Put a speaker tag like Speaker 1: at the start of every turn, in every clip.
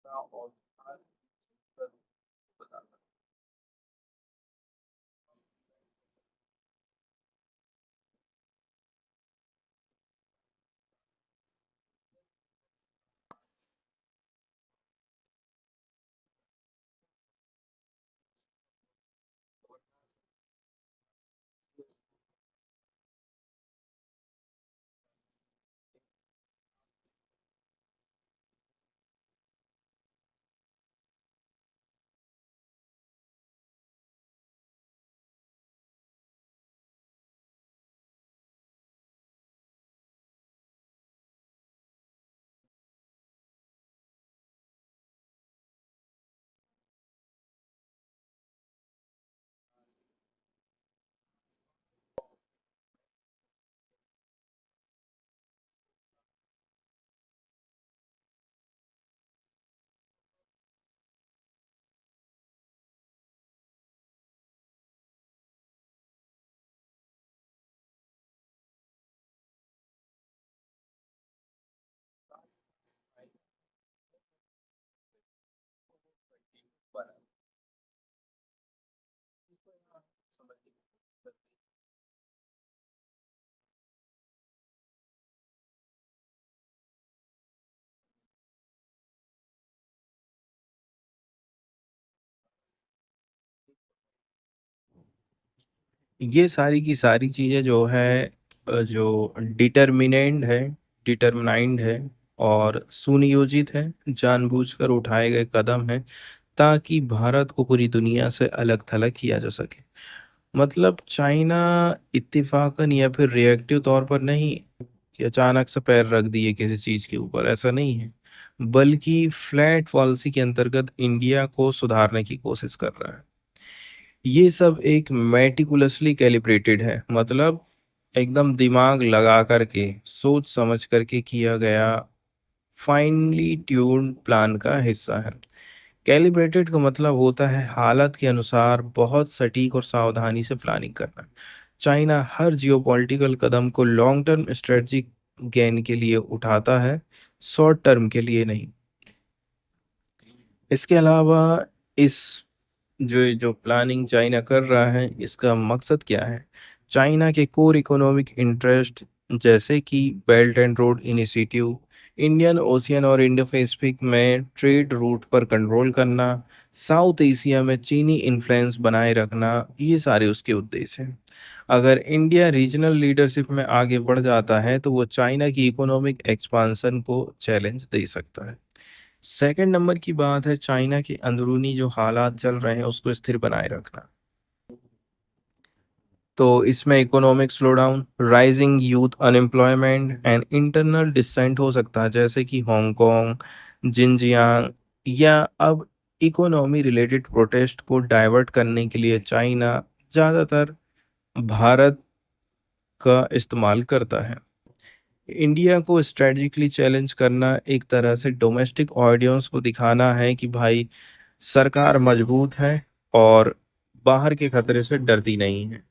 Speaker 1: और बता ये सारी की सारी चीज़ें जो है जो डिटरमिनाइंड है और सुनियोजित है, जानबूझकर उठाए गए कदम हैं ताकि भारत को पूरी दुनिया से अलग-थलग किया जा सके। मतलब चाइना इत्तेफ़ाकन या फिर रिएक्टिव तौर पर नहीं कि अचानक से पैर रख दिए किसी चीज़ के ऊपर, ऐसा नहीं है। बल्कि फ्लैट पॉलिसी के अंतर्गत इंडिया को सुधारने की कोशिश कर रहा है। ये सब एक मेटिकुलसली कैलिब्रेटेड है, मतलब एकदम दिमाग लगा करके, सोच समझ करके किया गया फाइनली ट्यून्ड प्लान का हिस्सा है। कैलिब्रेटेड का मतलब होता है हालत के अनुसार बहुत सटीक और सावधानी से प्लानिंग करना। चाइना हर जियोपॉलिटिकल कदम को लॉन्ग टर्म स्ट्रेटजिक गेन के लिए उठाता है, शॉर्ट टर्म के लिए नहीं। इसके अलावा इस जो जो प्लानिंग चाइना कर रहा है, इसका मकसद क्या है? चाइना के कोर इकोनॉमिक इंटरेस्ट जैसे कि belt and road initiative, Indian ocean और इंडो पैसिफिक में ट्रेड रूट पर कंट्रोल करना, साउथ एशिया में चीनी इन्फ्लुएंस बनाए रखना, ये सारे उसके उद्देश्य हैं। अगर इंडिया रीजनल लीडरशिप में आगे बढ़ जाता है तो वो चाइना की इकोनॉमिक एक्सपांशन को चैलेंज दे सकता है। सेकंड नंबर की बात है चाइना के अंदरूनी जो हालात चल रहे हैं उसको स्थिर बनाए रखना। तो इसमें economic slowdown, rising youth unemployment and internal dissent हो सकता है, जैसे कि हांगकांग, जिनजियांग, या अब इकोनॉमी रिलेटेड प्रोटेस्ट को डाइवर्ट करने के लिए चाइना ज़्यादातर भारत का इस्तेमाल करता है। इंडिया को स्ट्रेटजिकली चैलेंज करना एक तरह से डोमेस्टिक ऑडियंस को दिखाना है कि भाई सरकार मजबूत है और बाहर के खतरे से डरती नहीं है।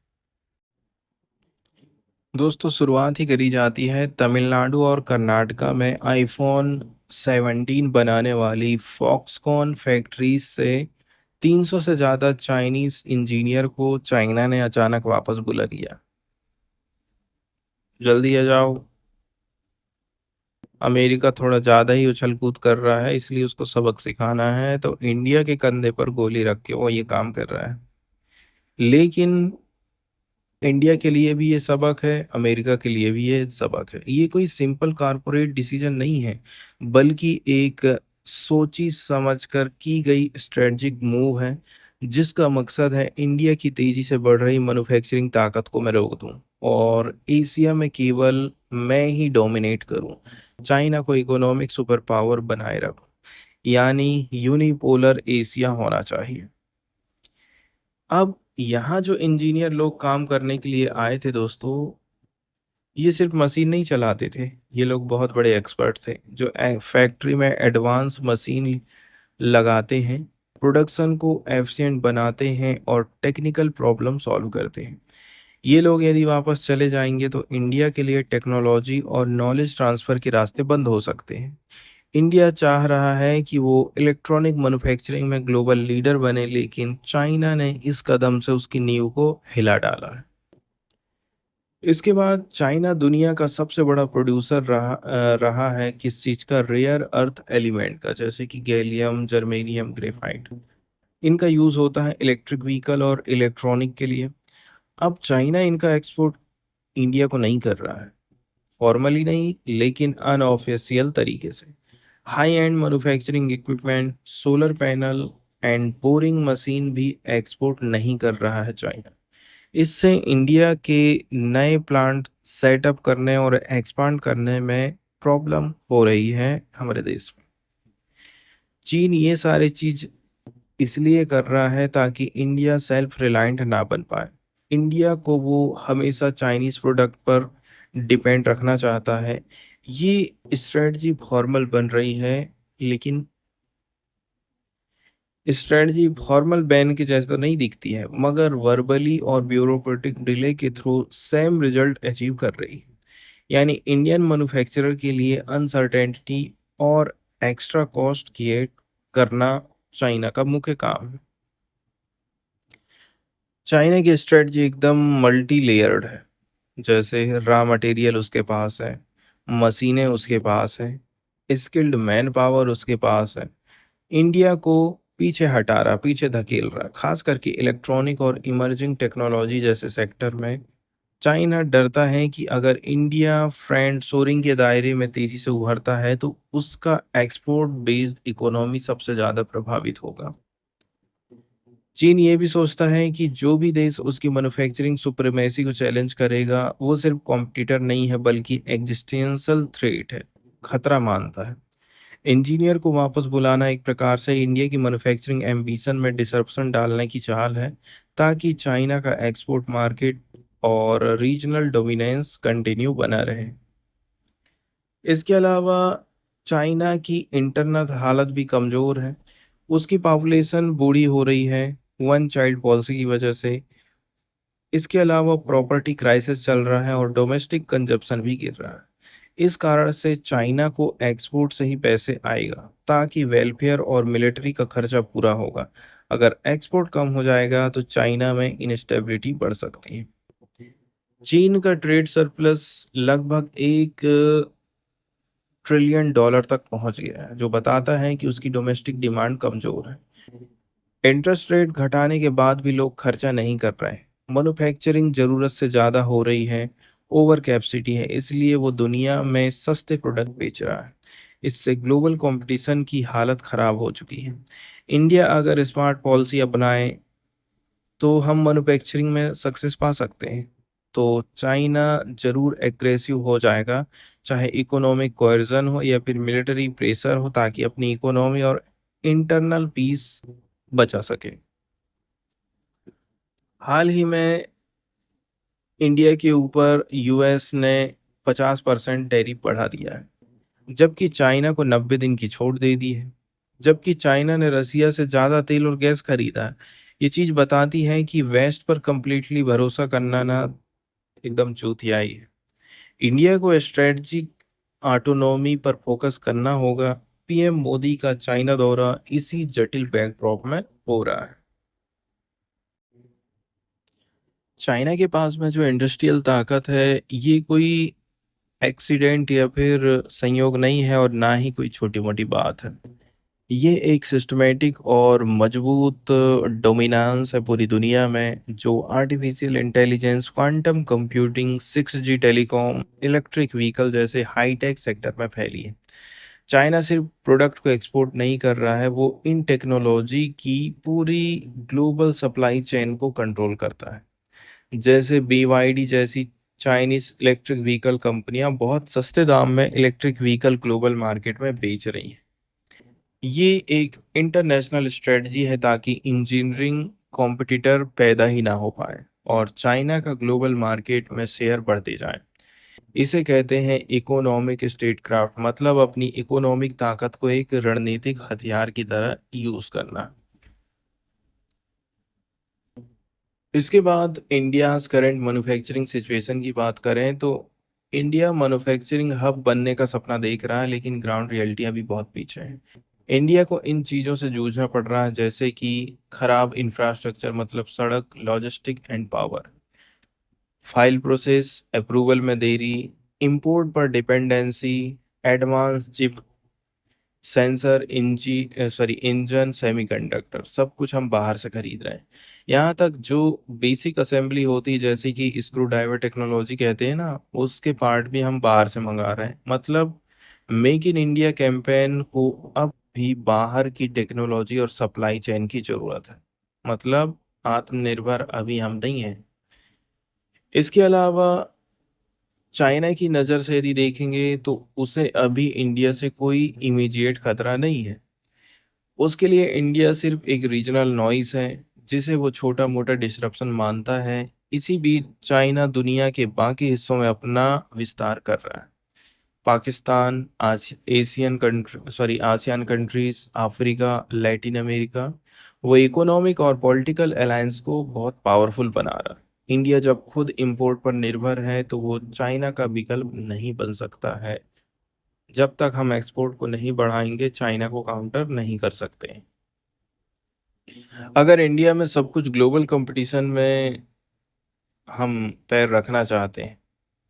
Speaker 1: दोस्तों, शुरुआत ही करी जाती है तमिलनाडु और कर्नाटका में आईफोन 17 बनाने वाली फॉक्सकॉन फैक्ट्री से। 300 से ज़्यादा चाइनीज इंजीनियर को चाइना ने अचानक वापस बुला लिया। जल्दी आ जाओ। अमेरिका थोड़ा ज़्यादा ही उछल कूद कर रहा है, इसलिए उसको सबक सिखाना है, तो इंडिया के कंधे पर गोली रख के वो ये काम कर रहा है। लेकिन इंडिया के लिए भी ये सबक है, अमेरिका के लिए भी ये सबक है। ये कोई सिंपल कारपोरेट डिसीजन नहीं है, बल्कि एक सोची समझकर की गई स्ट्रेटजिक मूव है, जिसका मकसद है इंडिया की तेजी से बढ़ रही मैन्युफैक्चरिंग ताकत को मैं रोक दूं और एशिया में केवल मैं ही डोमिनेट करूं, चाइना को इकोनॉमिक सुपर पावर बनाए रखूं, यानी यूनिपोलर एशिया होना चाहिए। अब यहाँ जो इंजीनियर लोग काम करने के लिए आए थे दोस्तों, ये सिर्फ मशीन नहीं चलाते थे। ये लोग बहुत बड़े एक्सपर्ट थे जो फैक्ट्री में एडवांस मशीन लगाते हैं, प्रोडक्शन को एफिशिएंट बनाते हैं और टेक्निकल प्रॉब्लम सॉल्व करते हैं। ये लोग यदि वापस चले जाएंगे तो इंडिया के लिए टेक्नोलॉजी और नॉलेज ट्रांसफ़र के रास्ते बंद हो सकते हैं। इंडिया चाह रहा है कि वो इलेक्ट्रॉनिक मैन्युफैक्चरिंग में ग्लोबल लीडर बने, लेकिन चाइना ने इस कदम से उसकी नींव को हिला डाला है। इसके बाद चाइना दुनिया का सबसे बड़ा प्रोड्यूसर रहा है किस चीज का, रेयर अर्थ एलिमेंट का, जैसे कि गैलियम, जर्मेनियम, ग्रेफाइट। इनका यूज होता है इलेक्ट्रिक व्हीकल और इलेक्ट्रॉनिक के लिए। अब चाइना इनका एक्सपोर्ट इंडिया को नहीं कर रहा है, फॉर्मली नहीं लेकिन अनऑफिशियल तरीके से। High and manufacturing equipment, solar panel and boring machine भी एक्सपोर्ट नहीं कर रहा है चाइना। इससे इंडिया के नए प्लांट सेटअप करने और एक्सपांड करने में प्रॉब्लम हो रही है हमारे देश में। चीन ये सारी चीज इसलिए कर रहा है ताकि इंडिया सेल्फ रिलायंट ना बन पाए। इंडिया को वो हमेशा चाइनीज प्रोडक्ट पर डिपेंड रखना चाहता है। ये स्ट्रेटजी फॉर्मल बन रही है, लेकिन स्ट्रेटजी फॉर्मल बैन के जैसे तो नहीं दिखती है, मगर वर्बली और ब्यूरोक्रेटिक डिले के थ्रू सेम रिजल्ट अचीव कर रही है। यानी इंडियन मैन्युफैक्चरर के लिए अनसर्टेनिटी और एक्स्ट्रा कॉस्ट क्रिएट करना चाइना का मुख्य काम है। चाइना की स्ट्रेटजी एकदम मल्टी लेयर्ड है। जैसे रॉ मटेरियल उसके पास है, मशीनें उसके पास है, स्किल्ड मैन पावर उसके पास है। इंडिया को पीछे हटा रहा, पीछे धकेल रहा, खास करके इलेक्ट्रॉनिक और इमर्जिंग टेक्नोलॉजी जैसे सेक्टर में। चाइना डरता है कि अगर इंडिया फ्रेंड शोरिंग के दायरे में तेजी से उभरता है तो उसका एक्सपोर्ट बेस्ड इकोनॉमी सबसे ज्यादा प्रभावित होगा। चीन ये भी सोचता है कि जो भी देश उसकी मैन्युफैक्चरिंग सुप्रीमेसी को चैलेंज करेगा वो सिर्फ कॉम्पिटिटर नहीं है बल्कि एग्जिस्टेंशियल थ्रेट है, खतरा मानता है। इंजीनियर को वापस बुलाना एक प्रकार से इंडिया की मैन्युफैक्चरिंग एम्बिशन में डिसरप्शन डालने की चाल है, ताकि चाइना का एक्सपोर्ट मार्केट और रीजनल डोमिनेंस कंटिन्यू बना रहे। इसके अलावा चाइना की इंटरनल हालत भी कमज़ोर है। उसकी पॉपुलेशन बूढ़ी हो रही है, वन चाइल्ड पॉलिसी की वजह से। इसके अलावा प्रॉपर्टी क्राइसिस चल रहा है और डोमेस्टिक कंजप्शन भी गिर रहा है। इस कारण से चाइना को एक्सपोर्ट से ही पैसे आएगा, ताकि वेलफेयर और मिलिट्री का खर्चा पूरा होगा। अगर एक्सपोर्ट कम हो जाएगा तो चाइना में इनस्टेबिलिटी बढ़ सकती है। चीन का ट्रेड सरप्लस लगभग 1 ट्रिलियन डॉलर तक पहुंच गया है, जो बताता है कि उसकी डोमेस्टिक डिमांड कमजोर है। इंटरेस्ट रेट घटाने के बाद भी लोग खर्चा नहीं कर रहे हैं। मैन्युफैक्चरिंग जरूरत से ज़्यादा हो रही है, ओवर कैपेसिटी है, इसलिए वो दुनिया में सस्ते प्रोडक्ट बेच रहा है। इससे ग्लोबल कंपटीशन की हालत खराब हो चुकी है। इंडिया अगर स्मार्ट पॉलिसी अपनाए तो हम मैन्युफैक्चरिंग में सक्सेस पा सकते हैं। तो चाइना जरूर एग्रेसिव हो जाएगा, चाहे इकोनॉमिक कोएर्जन हो या फिर मिलिट्री प्रेशर हो, ताकि अपनी इकोनॉमी और इंटरनल पीस बचा सके। हाल ही में इंडिया के ऊपर यूएस ने 50% टैरिफ बढ़ा दिया है, जबकि चाइना को 90 दिन की छूट दे दी है। जबकि चाइना ने रसिया से ज़्यादा तेल और गैस खरीदा है। ये चीज़ बताती है कि वेस्ट पर कंप्लीटली भरोसा करना ना एकदम चूतियाई है। इंडिया को स्ट्रेटजिक ऑटोनॉमी पर फोकस करना होगा। पीएम मोदी का चाइना दौरा इसी जटिल बैकड्रॉप में हो रहा है। चाइना के पास में जो इंडस्ट्रियल ताकत है, ये कोई एक्सीडेंट या फिर संयोग नहीं है और ना ही कोई छोटी मोटी बात है। ये एक सिस्टमेटिक और मजबूत डोमिनेंस है पूरी दुनिया में, जो artificial intelligence, quantum computing, 6G telecom, electric vehicle जैसे हाईटेक सेक्टर में फैली है। चाइना सिर्फ प्रोडक्ट को एक्सपोर्ट नहीं कर रहा है, वो इन टेक्नोलॉजी की पूरी ग्लोबल सप्लाई चेन को कंट्रोल करता है। जैसे BYD जैसी चाइनीज इलेक्ट्रिक व्हीकल कंपनियां बहुत सस्ते दाम में इलेक्ट्रिक व्हीकल ग्लोबल मार्केट में बेच रही हैं। ये एक इंटरनेशनल स्ट्रेटजी है ताकि इंजीनियरिंग कॉम्पिटिटर पैदा ही ना हो पाए और चाइना का ग्लोबल मार्केट में शेयर बढ़ते जाए। इसे कहते हैं इकोनॉमिक स्टेटक्राफ्ट, मतलब अपनी इकोनॉमिक ताकत को एक रणनीतिक हथियार की तरह यूज करना। इसके बाद इंडियाज करंट मैन्युफैक्चरिंग सिचुएशन की बात करें तो इंडिया मैन्युफैक्चरिंग हब बनने का सपना देख रहा है, लेकिन ग्राउंड रियलिटी अभी बहुत पीछे है। इंडिया को इन चीज़ों से जूझना पड़ रहा है, जैसे कि खराब इंफ्रास्ट्रक्चर, मतलब सड़क, logistic and power, file process approval में देरी, इंपोर्ट पर dependency, advance chip, sensor, engine, semiconductor, सब कुछ हम बाहर से खरीद रहे हैं। यहाँ तक जो बेसिक असेंबली होती है, जैसे कि स्क्रू ड्राइवर टेक्नोलॉजी कहते हैं ना, उसके पार्ट भी हम बाहर से मंगा रहे हैं। मतलब मेक इन इंडिया कैंपेन को अब भी बाहर की टेक्नोलॉजी और सप्लाई चेन की जरूरत है। मतलब आत्मनिर्भर अभी हम नहीं हैं। इसके अलावा चाइना की नज़र से यदि देखेंगे तो उसे अभी इंडिया से कोई इमीडिएट खतरा नहीं है। उसके लिए इंडिया सिर्फ एक रीजनल नॉइस है, जिसे वो छोटा मोटा डिसरप्शन मानता है। इसी बीच चाइना दुनिया के बाकी हिस्सों में अपना विस्तार कर रहा है। Pakistan, ASEAN countries, Africa, Latin America, वो इकोनॉमिक और पॉलिटिकल अलायंस को बहुत पावरफुल बना रहा है। इंडिया जब खुद इंपोर्ट पर निर्भर है तो वो चाइना का विकल्प नहीं बन सकता है। जब तक हम एक्सपोर्ट को नहीं बढ़ाएंगे, चाइना को काउंटर नहीं कर सकते। अगर इंडिया में सब कुछ ग्लोबल कंपटीशन में हम पैर रखना चाहते हैं,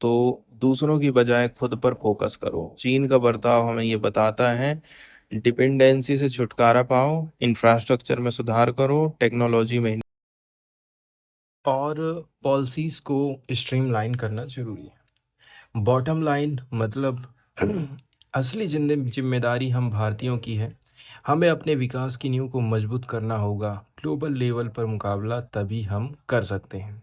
Speaker 1: तो दूसरों की बजाय खुद पर फोकस करो। चीन का बर्ताव हमें ये बताता है, डिपेंडेंसी से छुटकारा पाओ, इंफ्रास्ट्रक्चर में सुधार करो, टेक्नोलॉजी में, और पॉलिसीज को स्ट्रीमलाइन करना जरूरी है। बॉटम लाइन मतलब असली जिम्मेदारी हम भारतीयों की है। हमें अपने विकास की नींव को मजबूत करना होगा। ग्लोबल लेवल पर मुकाबला तभी हम कर सकते हैं।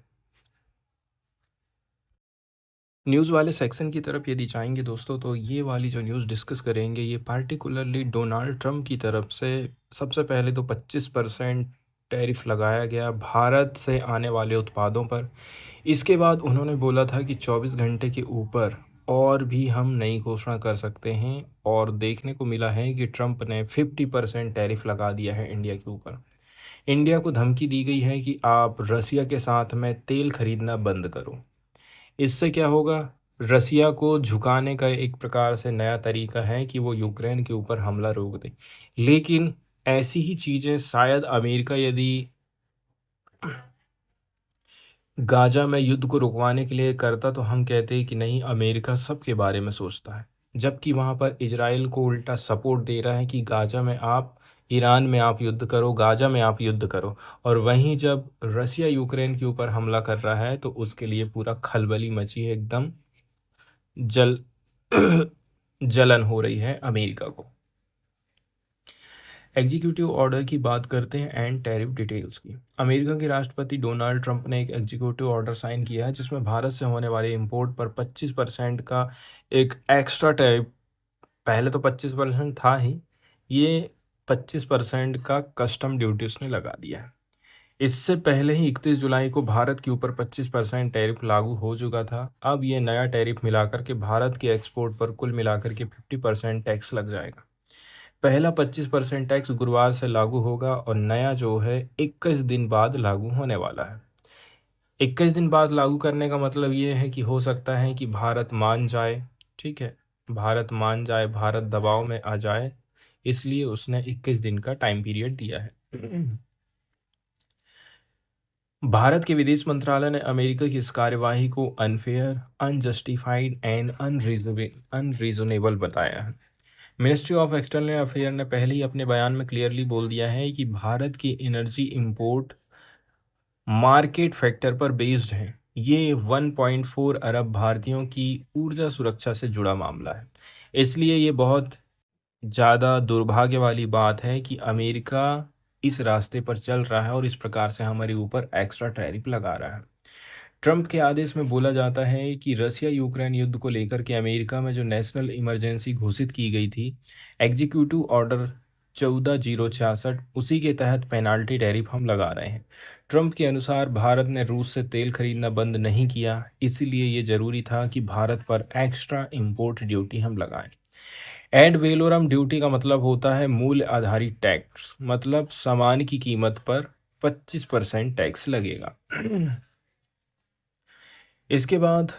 Speaker 1: न्यूज़ वाले सेक्शन की तरफ यदि जाएंगे दोस्तों, तो ये वाली जो न्यूज़ डिस्कस करेंगे ये पार्टिकुलरली डोनाल्ड ट्रंप की तरफ से। सबसे पहले तो 25% टैरिफ लगाया गया भारत से आने वाले उत्पादों पर। इसके बाद उन्होंने बोला था कि 24 घंटे के ऊपर और भी हम नई घोषणा कर सकते हैं, और देखने को मिला है कि ट्रंप ने 50% टैरिफ लगा दिया है इंडिया के ऊपर। इंडिया को धमकी दी गई है कि आप रसिया के साथ में तेल खरीदना बंद करो। इससे क्या होगा? रसिया को झुकाने का एक प्रकार से नया तरीका है कि वो यूक्रेन के ऊपर हमला रोक दे। लेकिन ऐसी ही चीज़ें शायद अमेरिका यदि गाजा में युद्ध को रुकवाने के लिए करता, तो हम कहते हैं कि नहीं, अमेरिका सबके बारे में सोचता है। जबकि वहाँ पर इजराइल को उल्टा सपोर्ट दे रहा है कि गाजा में आप, ईरान में आप युद्ध करो, गाजा में आप युद्ध करो। और वहीं जब रसिया यूक्रेन के ऊपर हमला कर रहा है तो उसके लिए पूरा खलबली मची है, एकदम जल जलन हो रही है अमेरिका को। एग्जीक्यूटिव ऑर्डर की बात करते हैं एंड टैरिफ डिटेल्स की। अमेरिका के राष्ट्रपति डोनाल्ड ट्रंप ने एक एग्जीक्यूटिव ऑर्डर साइन किया है, जिसमें भारत से होने वाले इंपोर्ट पर 25% का एक एक्स्ट्रा टैरिफ, पहले तो 25% था ही, ये 25% का कस्टम ड्यूटी उसने लगा दिया है। इससे पहले ही 31 जुलाई को भारत के ऊपर 25% टैरिफ लागू हो चुका था। अब ये नया टैरिफ मिलाकर के भारत के एक्सपोर्ट पर कुल मिलाकर के 50% टैक्स लग जाएगा। पहला 25% टैक्स गुरुवार से लागू होगा, और नया जो है 21 दिन बाद लागू होने वाला है। 21 दिन बाद लागू करने का मतलब ये है कि हो सकता है कि भारत मान जाए। ठीक है, भारत मान जाए, भारत दबाव में आ जाए, इसलिए उसने 21 दिन का टाइम पीरियड दिया है। भारत के विदेश मंत्रालय ने अमेरिका की इस कार्यवाही को अनफेयर, अनजस्टिफाइड एंड अनरीजनेबल बताया है। मिनिस्ट्री ऑफ एक्सटर्नल अफेयर ने पहले ही अपने बयान में क्लियरली बोल दिया है कि भारत की एनर्जी इंपोर्ट मार्केट फैक्टर पर बेस्ड है। ये 1.4 अरब भारतीयों की ऊर्जा सुरक्षा से जुड़ा मामला है। इसलिए ये बहुत ज़्यादा दुर्भाग्य वाली बात है कि अमेरिका इस रास्ते पर चल रहा है और इस प्रकार से हमारे ऊपर एक्स्ट्रा टैरिफ लगा रहा है। ट्रंप के आदेश में बोला जाता है कि रसिया यूक्रेन युद्ध को लेकर के अमेरिका में जो नेशनल इमरजेंसी घोषित की गई थी, एग्जीक्यूटिव ऑर्डर 14066, उसी के तहत पेनाल्टी टैरिफ हम लगा रहे हैं। ट्रंप के अनुसार भारत ने रूस से तेल खरीदना बंद नहीं किया, इसीलिए ये जरूरी था कि भारत पर एक्स्ट्रा इंपोर्ट ड्यूटी हम लगाएं। एड वेलोरम ड्यूटी का मतलब होता है मूल्य आधारित टैक्स, मतलब सामान की कीमत पर 25% टैक्स लगेगा। इसके बाद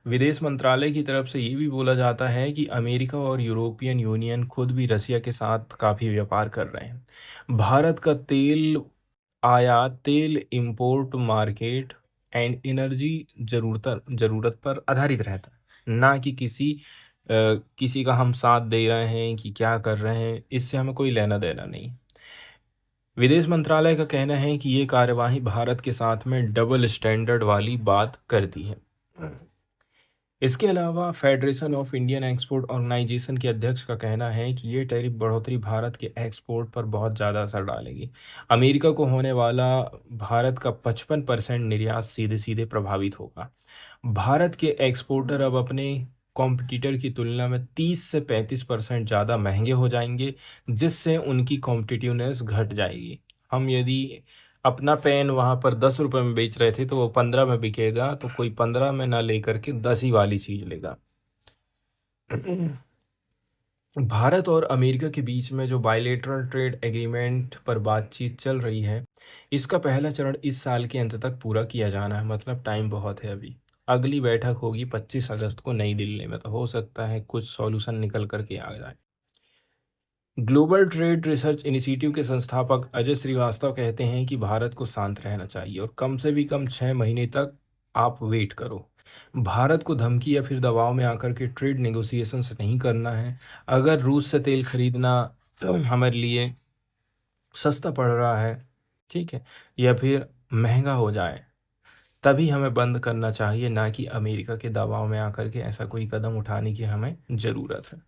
Speaker 1: विदेश मंत्रालय की तरफ से ये भी बोला जाता है कि अमेरिका और यूरोपियन यूनियन खुद भी रसिया के साथ काफ़ी व्यापार कर रहे हैं। भारत का तेल आयात तेल इंपोर्ट मार्केट एंड एनर्जी ज़रूरत पर आधारित रहता है, ना कि किसी का हम साथ दे रहे हैं कि क्या कर रहे हैं, इससे हमें कोई लेना देना नहीं। विदेश मंत्रालय का कहना है कि ये कार्यवाही भारत के साथ में डबल स्टैंडर्ड वाली बात करती है। इसके अलावा Federation of Indian Export Organisation के अध्यक्ष का कहना है कि ये टैरिफ बढ़ोतरी भारत के एक्सपोर्ट पर बहुत ज़्यादा असर डालेगी। अमेरिका को होने वाला भारत का 55% निर्यात सीधे सीधे प्रभावित होगा। भारत के एक्सपोर्टर अब अपने कॉम्पिटिटर की तुलना में 30 से 35% ज़्यादा महंगे हो जाएंगे, जिससे उनकी कॉम्पिटिटिवनेस घट जाएगी। हम यदि अपना पेन वहाँ पर 10 रुपये में बेच रहे थे तो वो 15 में बिकेगा, तो कोई 15 में ना लेकर के 10 ही वाली चीज़ लेगा। भारत और अमेरिका के बीच में जो बायलेटरल ट्रेड एग्रीमेंट पर बातचीत चल रही है, इसका पहला चरण इस साल के अंत तक पूरा किया जाना है। मतलब टाइम बहुत है अभी। अगली बैठक होगी 25 अगस्त को नई दिल्ली में, तो हो सकता है कुछ सॉल्यूशन निकल करके आ जाए। ग्लोबल ट्रेड रिसर्च इनिशिएटिव के संस्थापक अजय श्रीवास्तव कहते हैं कि भारत को शांत रहना चाहिए और कम से भी कम 6 महीने तक आप वेट करो। भारत को धमकी या फिर दबाव में आकर के ट्रेड नेगोशिएशंस नहीं करना है। अगर रूस से तेल खरीदना हमारे लिए सस्ता पड़ रहा है, ठीक है, या फिर महंगा हो जाए, तभी हमें बंद करना चाहिए, ना कि अमेरिका के दबाव में आकर के ऐसा कोई कदम उठाने की हमें ज़रूरत है।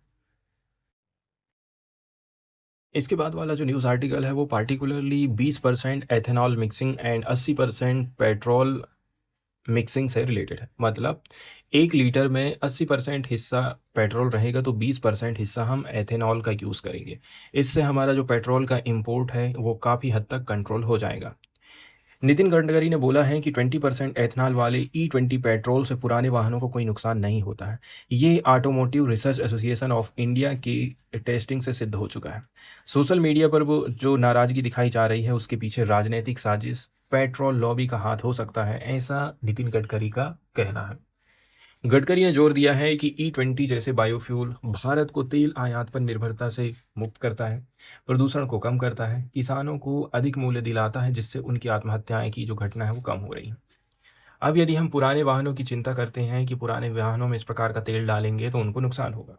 Speaker 1: इसके बाद वाला जो न्यूज़ आर्टिकल है वो particularly 20% ethanol mixing and 80% petrol mixing से रिलेटेड है। मतलब 1 लीटर में 80% हिस्सा पेट्रोल रहेगा, तो 20% हिस्सा हम एथेनॉल का यूज़ करेंगे। इससे हमारा जो पेट्रोल का इंपोर्ट है वो काफ़ी हद तक कंट्रोल हो जाएगा। नितिन गडकरी ने बोला है कि 20% एथनॉल वाले E20 पेट्रोल से पुराने वाहनों को कोई नुकसान नहीं होता है। ये automotive research association of India की टेस्टिंग से सिद्ध हो चुका है। सोशल मीडिया पर वो जो नाराज़गी दिखाई जा रही है, उसके पीछे राजनीतिक साजिश, पेट्रोल लॉबी का हाथ हो सकता है, ऐसा नितिन गडकरी का कहना है। गडकरी ने जोर दिया है कि E20 जैसे बायोफ्यूल भारत को तेल आयात पर निर्भरता से मुक्त करता है, प्रदूषण को कम करता है, किसानों को अधिक मूल्य दिलाता है, जिससे उनकी आत्महत्याएं की जो घटना है वो कम हो रही है। अब यदि हम पुराने वाहनों की चिंता करते हैं कि पुराने वाहनों में इस प्रकार का तेल डालेंगे तो उनको नुकसान होगा।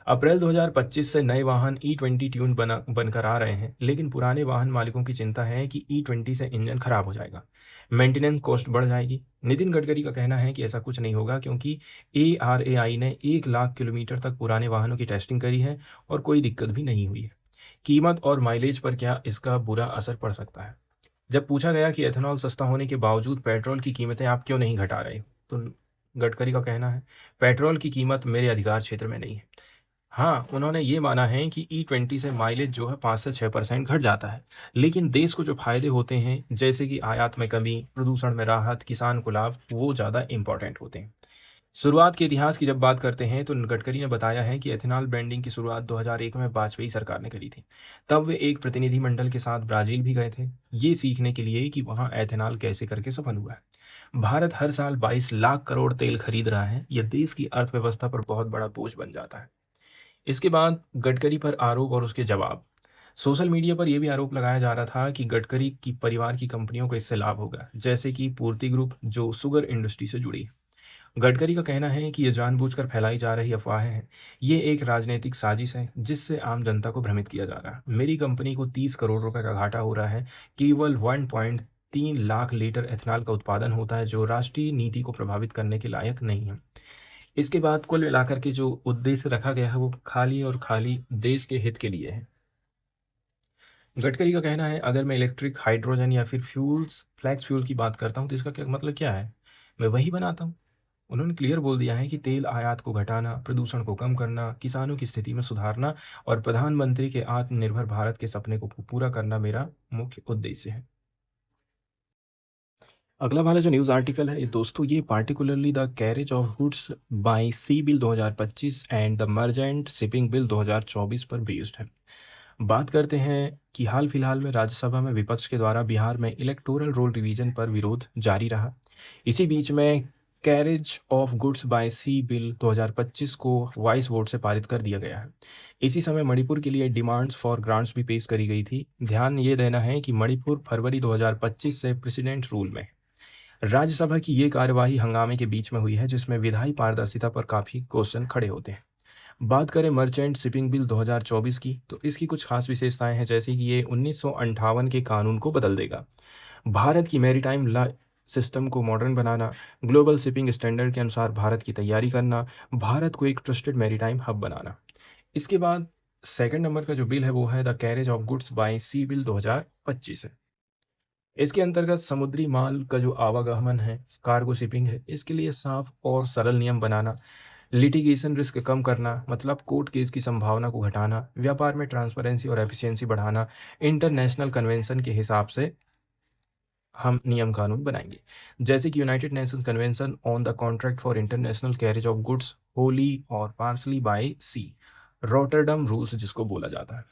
Speaker 1: अप्रैल 2025 से नए वाहन E20 ट्यून बनकर आ रहे हैं, लेकिन पुराने वाहन मालिकों की चिंता है कि E20 से इंजन खराब हो जाएगा, मेंटेनेंस कॉस्ट बढ़ जाएगी। नितिन गडकरी का कहना है कि ऐसा कुछ नहीं होगा, क्योंकि ARAI ने 1 लाख किलोमीटर तक पुराने वाहनों की टेस्टिंग करी है और कोई दिक्कत भी नहीं हुई है। कीमत और माइलेज पर क्या इसका बुरा असर पड़ सकता है? जब पूछा गया कि एथेनॉल सस्ता होने के बावजूद पेट्रोल की कीमतें आप क्यों नहीं घटा रहे, तो गडकरी का कहना है, पेट्रोल की कीमत मेरे अधिकार क्षेत्र में नहीं है। हाँ, उन्होंने ये माना है कि E20 से माइलेज जो है 5 से 6% घट जाता है, लेकिन देश को जो फायदे होते हैं, जैसे कि आयात में कमी, प्रदूषण में राहत, किसान को लाभ, वो ज़्यादा इंपॉर्टेंट होते हैं। शुरुआत के इतिहास की जब बात करते हैं तो गडकरी ने बताया है कि एथेनॉल ब्रांडिंग की शुरुआत 2001 में वाजपेयी सरकार ने करी थी। तब वे एक प्रतिनिधिमंडल के साथ ब्राज़ील भी गए थे, ये सीखने के लिए कि वहाँ एथेनॉल कैसे करके सफल हुआ है। भारत हर साल 22 लाख करोड़ तेल खरीद रहा है, यह देश की अर्थव्यवस्था पर बहुत बड़ा बोझ बन जाता है। इसके बाद गडकरी पर आरोप और उसके जवाब। सोशल मीडिया पर यह भी आरोप लगाया जा रहा था कि गडकरी की परिवार की कंपनियों को इससे लाभ होगा, जैसे कि पूर्ति ग्रुप जो शुगर इंडस्ट्री से जुड़ी है। गडकरी का कहना है कि ये जानबूझकर फैलाई जा रही अफवाहें हैं। ये एक राजनीतिक साजिश है, जिससे आम जनता को भ्रमित किया जा रहा है। मेरी कंपनी को 30 करोड़ रुपए का घाटा हो रहा है। केवल 1.3 लाख लीटर एथेनॉल का उत्पादन होता है, जो राष्ट्रीय नीति को प्रभावित करने के लायक नहीं है। इसके बाद कुल मिलाकर के जो उद्देश्य रखा गया है वो खाली और खाली देश के हित के लिए है। गडकरी का कहना है, अगर मैं इलेक्ट्रिक, हाइड्रोजन या फिर फ्लैक्स फ्यूल की बात करता हूँ तो इसका क्या मतलब क्या है? मैं वही बनाता हूँ। उन्होंने क्लियर बोल दिया है कि तेल आयात को घटाना, प्रदूषण को कम करना, किसानों की स्थिति में सुधारना और प्रधानमंत्री के आत्मनिर्भर भारत के सपने को पूरा करना मेरा मुख्य उद्देश्य है। अगला वाला जो न्यूज़ आर्टिकल है ये दोस्तों, ये particularly the carriage of goods by sea bill 2025 and the merchant shipping bill 2024 पर बेस्ड है। बात करते हैं कि हाल फिलहाल में राज्यसभा में विपक्ष के द्वारा बिहार में इलेक्टोरल रोल रिवीजन पर विरोध जारी रहा। इसी बीच में
Speaker 2: carriage of goods by sea bill 2025 को वॉइस वोट से पारित कर दिया गया है। इसी समय मणिपुर के लिए डिमांड्स फॉर ग्रांट्स भी पेश करी गई थी। ध्यान ये देना है कि मणिपुर फरवरी 2025 से प्रेसिडेंट रूल में है। राज्यसभा की ये कार्यवाही हंगामे के बीच में हुई है, जिसमें विधायी पारदर्शिता पर काफ़ी क्वेश्चन खड़े होते हैं। बात करें मर्चेंट शिपिंग बिल 2024 की, तो इसकी कुछ खास विशेषताएं हैं, जैसे कि ये 1958 के कानून को बदल देगा। भारत की मैरीटाइम लॉ सिस्टम को मॉडर्न बनाना, ग्लोबल शिपिंग स्टैंडर्ड के अनुसार भारत की तैयारी करना, भारत को एक ट्रस्टेड मैरीटाइम हब बनाना। इसके बाद सेकंड नंबर का जो बिल है वो है the carriage of goods by sea bill 2025 है। इसके अंतर्गत समुद्री माल का जो आवागमन है, कार्गो शिपिंग है, इसके लिए साफ और सरल नियम बनाना, लिटिगेशन रिस्क कम करना, मतलब कोर्ट केस की संभावना को घटाना, व्यापार में ट्रांसपेरेंसी और एफिशिएंसी बढ़ाना, इंटरनेशनल कन्वेंशन के हिसाब से हम नियम कानून बनाएंगे, जैसे कि United Nations convention on the contract for international carriage of goods Holi और पार्सली बाय सी, रॉटरडम रूल्स जिसको बोला जाता है।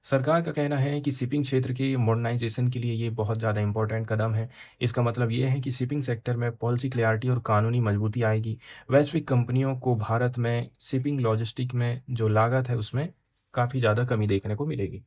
Speaker 2: सरकार का कहना है कि शिपिंग क्षेत्र के मॉडर्नाइजेशन के लिए ये बहुत ज़्यादा इंपॉर्टेंट कदम है। इसका मतलब ये है कि शिपिंग सेक्टर में पॉलिसी क्लैरिटी और कानूनी मजबूती आएगी। वैश्विक कंपनियों को भारत में शिपिंग लॉजिस्टिक में जो लागत है उसमें काफ़ी ज़्यादा कमी देखने को मिलेगी।